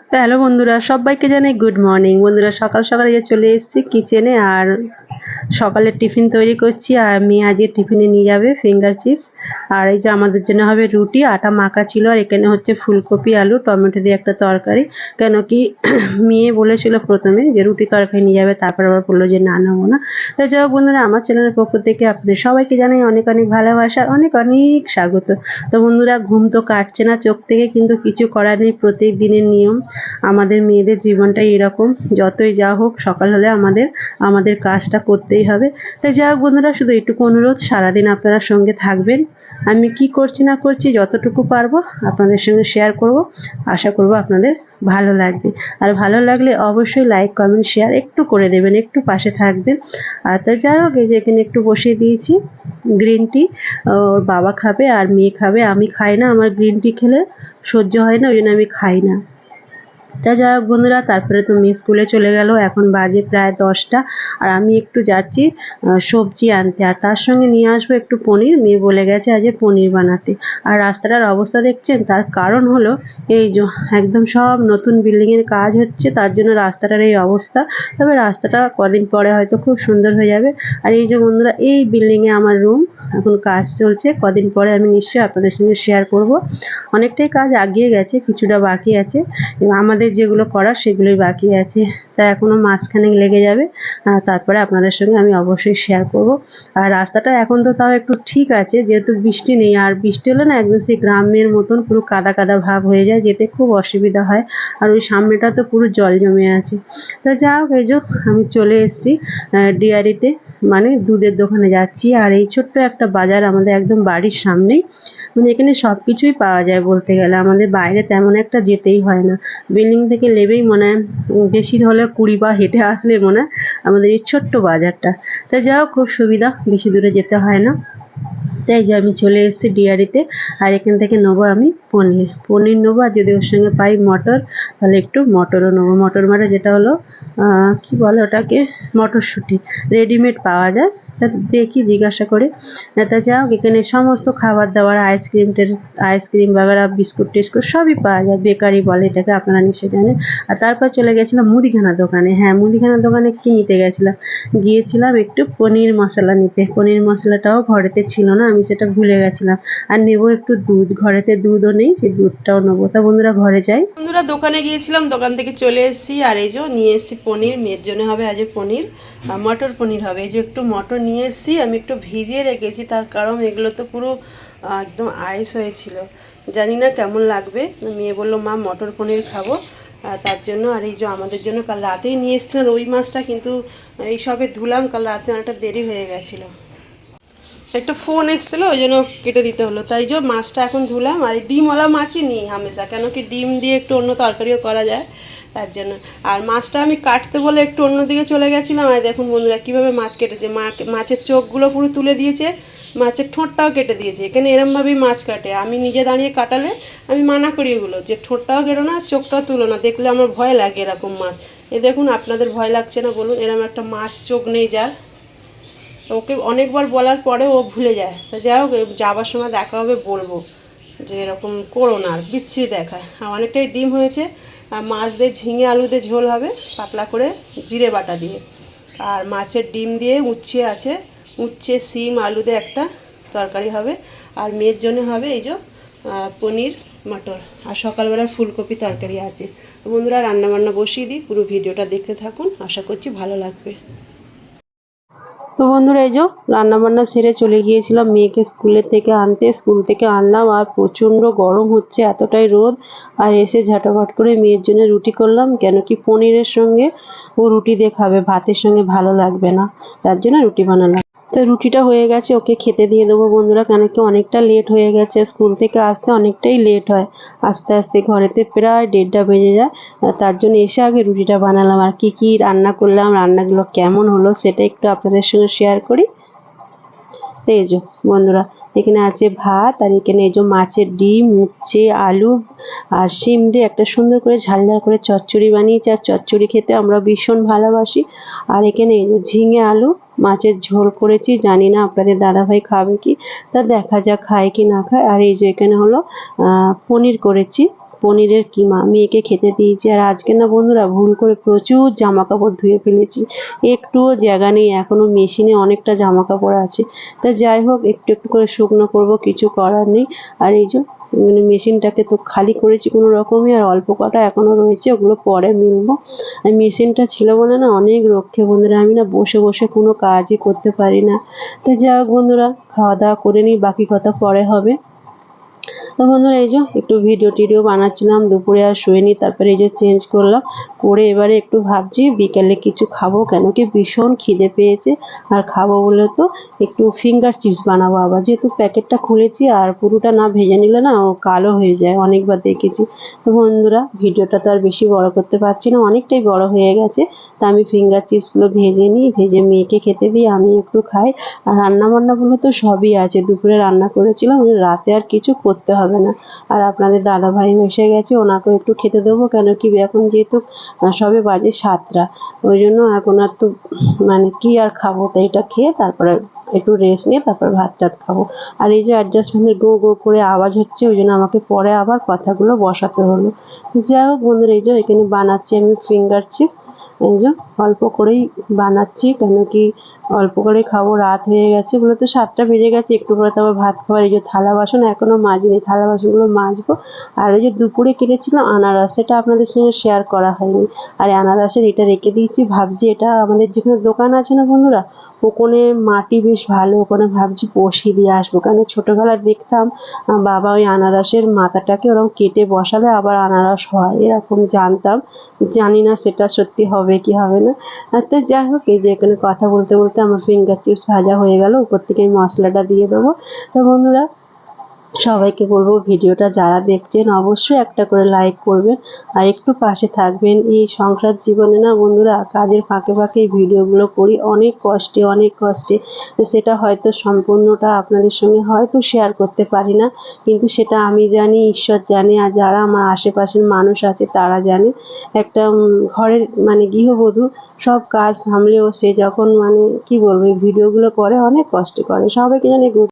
তো হ্যালো বন্ধুরা, সবাইকে জানাই গুড মর্নিং। বন্ধুরা, সকাল সকাল চলে এসেছি কিচেনে, আর সকালের টিফিন তৈরি করছি। আর মেয়ে আজকে টিফিনে নিয়ে যাবে ফিঙ্গার চিপস। আর এই যে আমাদের জন্য হবে রুটি, আটা মাখা ছিল। আর এখানে হচ্ছে ফুলকপি আলু টমেটো দিয়ে একটা তরকারি। কেন কি মেয়ে বলেছিল প্রথমে যে রুটি তরকারি নিয়ে যাবে, তারপর আবার বললো যে না নেবো না। তাই যাই হোক বন্ধুরা, আমার চ্যানেলের পক্ষ থেকে আপনাদের সবাইকে জানাই অনেক অনেক ভালোবাসা, অনেক অনেক স্বাগত। তো বন্ধুরা, ঘুম তো কাটছে না চোখ থেকে, কিন্তু কিছু করার নেই, প্রত্যেক দিনের নিয়ম। আমাদের মেয়েদের জীবনটাই এরকম, যতই যা হোক সকাল হলে আমাদের কাজটা করতেই হবে। তাই যাই হোক বন্ধুরা, শুধু এটুকু অনুরোধ, সারাদিন আপনারা সঙ্গে থাকবেন। আমি কি করছি না করছি যতটুকু পারবো আপনাদের সঙ্গে শেয়ার করব। আশা করব আপনাদের ভালো লাগবে। আর ভালো লাগলে অবশ্যই লাইক কমেন্ট শেয়ার একটু করে দেবেন, একটু পাশে থাকবেন। আর তাই যাই হোক, এই যে এখানে একটু বসিয়ে দিয়েছি গ্রিন টি। ওর বাবা খাবে আর মেয়ে খাবে, আমি খাই না, আমার গ্রিন টি খেলে সহ্য হয় না, ওই জন্য আমি খাই না। তা যাই হোক বন্ধুরা, তারপরে তো মেয়ে স্কুলে চলে গেল, এখন বাজে প্রায় 10টা। আর আমি একটু যাচ্ছি সবজি আনতে, আর তার সঙ্গে নিয়ে আসবো একটু পনির। মেয়ে বলে গেছে আজ পনির বানাতে। আর রাস্তাটার অবস্থা দেখছেন, তার কারণ হলো এই যে একদম সব নতুন বিল্ডিংয়ের কাজ হচ্ছে, তার জন্য রাস্তাটার এই অবস্থা। তবে রাস্তাটা কদিন পরে হয়তো খুব সুন্দর হয়ে যাবে। আর এই যে বন্ধুরা, এই বিল্ডিংয়ে আমার রুম, এখন কাজ চলছে, কদিন পরে আমি নিশ্চয়ই আপনাদের সঙ্গে শেয়ার করব। অনেকটাই কাজ এগিয়ে গেছে, কিছুটা বাকি আছে। আমাদের যেগুলো করার সেগুলোই বাকি আছে, তা এখনও মাসখানেক লেগে যাবে। তারপরে আপনাদের সঙ্গে আমি অবশ্যই শেয়ার করব। আর রাস্তাটা এখন তো তাও একটু ঠিক আছে, যেহেতু বৃষ্টি নেই। আর বৃষ্টি হলে না একদম সেই গ্রামের মতন পুরো কাদা কাদা ভাব হয়ে যায়, যেতে খুব অসুবিধা হয়। আর ওই সামনেটা তো পুরো জল জমে আছে। তা যা হোক, এই যে আমি চলে এসেছি ডিয়ারিতে, মানে দুধের দোকানে যাচ্ছি। আর এই ছোট্ট একটা বাজার আমাদের একদম বাড়ির সামনেই, মানে এখানে সব কিছুই পাওয়া যায় বলতে গেলে, আমাদের বাইরে তেমন একটা যেতেই হয় না। বিল্ডিং থেকে নেবেই মনে হয় বেশি হলে 20 পা হেঁটে আসলে মনে হয় আমাদের এই ছোট্ট বাজারটা। তাই যা হোক, খুব সুবিধা, বেশি দূরে যেতে হয় না। তাই যে আমি চলে এসেছি ডিয়ারিতে। আর এখান থেকে নেবো আমি পনির নেবো, আর যদি ওর সঙ্গে পাই মটর, তাহলে একটু মটরও নেবো। মটর মানে যেটা হলো কী বলে ওটাকে, মটরশুঁটি রেডিমেড পাওয়া যায়। তা দেখি জিজ্ঞাসা করে। তা যা হোক, এখানে সমস্ত খাবার দাবার, আইসক্রিম বাগেরা, বিস্কুট টিস্কুট সবই পাওয়া যায়, বেকারি বলে এটাকে, আপনারা নিশ্চয়ই জানেন। আর তারপর চলে গেছিলাম মুদিখানা দোকানে। হ্যাঁ, মুদিখানা দোকানে কি নিতে গিয়েছিলাম একটু পনির মশলা নিতে। পনির মশলাটাও ঘরেতে ছিল না, আমি সেটা ভুলে গেছিলাম। আর নেবো একটু দুধ, ঘরেতে দুধও নেই, সেই দুধটাও নেবো। তা বন্ধুরা, ঘরে যাই। বন্ধুরা, দোকানে গিয়েছিলাম, দোকান থেকে চলে এসেছি। আর এই যে নিয়ে এসেছি পনির, মেয়ের জন্য হবে আজ পনির, মটর পনির হবে। এই যে একটু মটর নিয়ে এসেছি, আমি একটু ভিজিয়ে রেখেছি, তার কারণ এগুলো তো পুরো একদম আইস হয়েছিল, জানি না কেমন লাগবে। মেয়ে বললো মা মটর পনির খাবো, তার জন্য। আর এই যে আমাদের জন্য কাল রাতেই নিয়ে এসেছিলেন রুই মাছটা, কিন্তু এই সবে ধুলাম, কাল রাতে অনেকটা দেরি হয়ে গেছিলো, একটা ফোন এসেছিলো, ওই জন্য কেটে দিতে হলো। তাই যে মাছটা এখন ধুলাম। আর ডিমওয়ালা মাছই নিই হামেশা, কেন কি ডিম দিয়ে একটু অন্য তরকারিও করা যায়, তার জন্য। আর মাছটা আমি কাটতে বলে একটু অন্যদিকে চলে গেছিলাম। আর দেখুন বন্ধুরা, কীভাবে মাছ কেটেছে, মাছের চোখগুলো পুরো তুলে দিয়েছে, মাছের ঠোঁটটাও কেটে দিয়েছে। এখানে এরমভাবেই মাছ কাটে, আমি নিজে দাঁড়িয়ে কাটালে আমি মানা করি এগুলো, যে ঠোঁটটাও কেটো না, চোখটাও তুলো না, দেখলে আমার ভয় লাগে এরকম মাছ। এ দেখুন, আপনাদের ভয় লাগছে না বলুন? এরকম একটা মাছ চোখ নেই যার, ওকে অনেকবার বলার পরে ও ভুলে যায়। তা যাই হোক, যাবার সময় দেখা হবে বলবো যে এরকম করো না, আর বিচ্ছিরি দেখায়। আর অনেকটাই ডিম হয়েছে। আর মাছ দিয়ে ঝিঙে আলু দিয়ে ঝোল হবে পাতলা করে জিরে বাটা দিয়ে। আর মাছের ডিম দিয়ে উচ্ছে আছে, উচ্ছে সিম আলু দিয়ে একটা তরকারি হবে। আর মেয়ের জন্য হবে এই যে পনির মটর। আর সকালবেলা ফুলকপি তরকারি আছে। বন্ধুরা, রান্নাবান্না বসিয়ে দিই, পুরো ভিডিওটা দেখতে থাকুন, আশা করছি ভালো লাগবে। তো বন্ধুরা, এই যে রান্নাবান্না সেরে চলে গিয়েছিলাম মেয়েকে স্কুলের থেকে আনতে। স্কুল থেকে আনলাম, আর প্রচণ্ড গরম হচ্ছে, এতটাই রোদ। আর এসে ঝটাফট করে মেয়ের জন্য রুটি করলাম, কেন কি পনিরের সঙ্গে ও রুটি দিয়ে খাবে, ভাতের সঙ্গে ভালো লাগবে না, তার জন্য রুটি বানালাম। তো রুটিটা হয়ে গেছে, ওকে খেতে দিয়ে দেবো বন্ধুরা, কেন কি অনেকটা লেট হয়ে গেছে, স্কুল থেকে আসতে অনেকটাই লেট হয়, আস্তে আস্তে ঘরেতে প্রায় 1:30টা বেজে যায়। তার জন্য এসে আগে রুটিটা বানালাম। আর কি কি রান্না করলাম, রান্নাগুলো কেমন হলো সেটা একটু আপনাদের সঙ্গে শেয়ার করি। এই যে বন্ধুরা, এখানে আছে ভাত, আর এখানে এই যে মাছের ডিম, উচ্ছে আলু আর শিম দিয়ে একটা সুন্দর করে ঝাল ঝাল করে চচ্চড়ি বানিয়েছি। আর চচ্চড়ি খেতে আমরা ভীষণ ভালোবাসি। আর এখানে এই যে ঝিঙে আলু মাছের ঝোল করেছি, জানি না আপনাদের দাদাভাই খাবে কি, তা দেখা যাক খায় কি না খায়। আর এই যে এখানে হলো পনির করেছি, পনিরের কিমা মেয়েকে খেতে দিয়েছি। আর আজকে না বন্ধুরা ভুল করে প্রচুর জামা কাপড় ধুয়ে ফেলেছি, একটুও জায়গা নেই, এখনো মেশিনে অনেকটা জামা কাপড় আছে। তা যাই হোক একটু একটু করে শুকনো করব, কিছু করার নেই। আর এই যে মেশিনটাকে তো খালি করেছি কোনো রকমই, আর অল্প কটা এখনো রয়েছে, ওগুলো পরে মিলবো। আর মেশিনটা ছিল বলে না অনেক রক্ষে বন্ধুরা, আমি না বসে বসে কোনো কাজই করতে পারি না। তো যাই হোক বন্ধুরা, খাওয়া দাওয়া করে নিই, বাকি কথা পরে হবে। তো বন্ধুরা এই যে একটু ভিডিও বানাচ্ছিলাম, দুপুরে আর শুইনি, তারপরে এই যে চেঞ্জ করলাম, করে এবারে একটু ভাবছি বিকেলে কিছু খাবো, কেন কি ভীষণ খিদে পেয়েছে। আর খাবো বলে তো একটু ফিঙ্গার চিপস বানাবো আবার, যেহেতু প্যাকেটটা খুলেছি আর পুরোটা না ভেজে নিলে না ও কালো হয়ে যায়, অনেকবার দেখেছি। তো বন্ধুরা ভিডিওটা তো আর বেশি বড় করতে পারছি না, অনেকটাই বড় হয়ে গেছে। তা আমি ফিঙ্গার চিপসগুলো ভেজে নিই, ভেজে মেয়েকে খেতে দিই, আমি একটু খাই। আর রান্নাবান্নাগুলো তো সবই আছে, দুপুরে রান্না করেছিলাম, রাতে আর কিছু করতে হবে না। আর আপনাদের দাদাভাই এসে গেছে, ওনাকেও একটু খেতে দেবো, কেন কি এখন যেহেতু সবে বাজে 7টা, ওই জন্য এখন আর তো মানে কি আর খাবো, তাই এটা খেয়ে তারপরে একটু রেস্ট নিয়ে তারপর ভাত টাত খাবো। আর এই যে অ্যাডজাস্ট ফ্যানের গো গো করে আওয়াজ হচ্ছে, ওই জন্য আমাকে পরে আবার কথাগুলো বসাতে হলো। যাই হোক বন্ধুরা, এই যে এখানে বানাচ্ছি আমি ফিঙ্গার চিপস। এই যে অল্প করেই বানাচ্ছি, কেন কি অল্প করে খাবো, রাত হয়ে গেছে, এগুলো তো 7টা বেজে গেছে, একটু পরে তো আবার ভাত খাওয়ার। এই যে থালা বাসন এখনো মাজিনি, থালা বাসনগুলো মাজবো। আর ওই যে দুপুরে কেটেছিলাম আনারস, সেটা আপনাদের সঙ্গে শেয়ার করা হয়নি। আর আনারসের এটা রেখে দিয়েছি, ভাবছি এটা আমাদের যেখানে দোকান আছে না বন্ধুরা, ওখানে মাটি বেশ ভালো, ওখানে ভাবছি বসিয়ে দিয়ে আসবো, কেন ছোটোবেলায় দেখতাম বাবা ওই আনারসের মাথাটাকে ওরকম কেটে বসালে আবার আনারস হয়, এরকম জানতাম। জানি না সেটা সত্যি হবে কি হবে না। তো যাই হোক এই যে এখানে কথা বলতে বলতে আমার ফিঙ্গার চিপস ভাজা হয়ে গেল, উপর থেকে আমি মশলাটা দিয়ে দেবো। তো বন্ধুরা সবাইকে বলবো ভিডিওটা যারা দেখছেন অবশ্যই একটা করে লাইক করবেন, আর একটু পাশে থাকবেন। এই সংসার জীবনে না বন্ধুরা কাজের ফাঁকে ফাঁকে এই ভিডিওগুলো করি অনেক কষ্টে, অনেক কষ্টে। তো সেটা হয়তো সম্পূর্ণটা আপনাদের সঙ্গে হয়তো শেয়ার করতে পারি না, কিন্তু সেটা আমি জানি, ঈশ্বর জানে, আর যারা আমার আশেপাশের মানুষ আছে তারা জানে। একটা ঘরের মানে গৃহবধূ সব কাজ সামলেও সে যখন মানে কি বলবো এই ভিডিওগুলো করে অনেক কষ্ট করে। সবাইকে জানি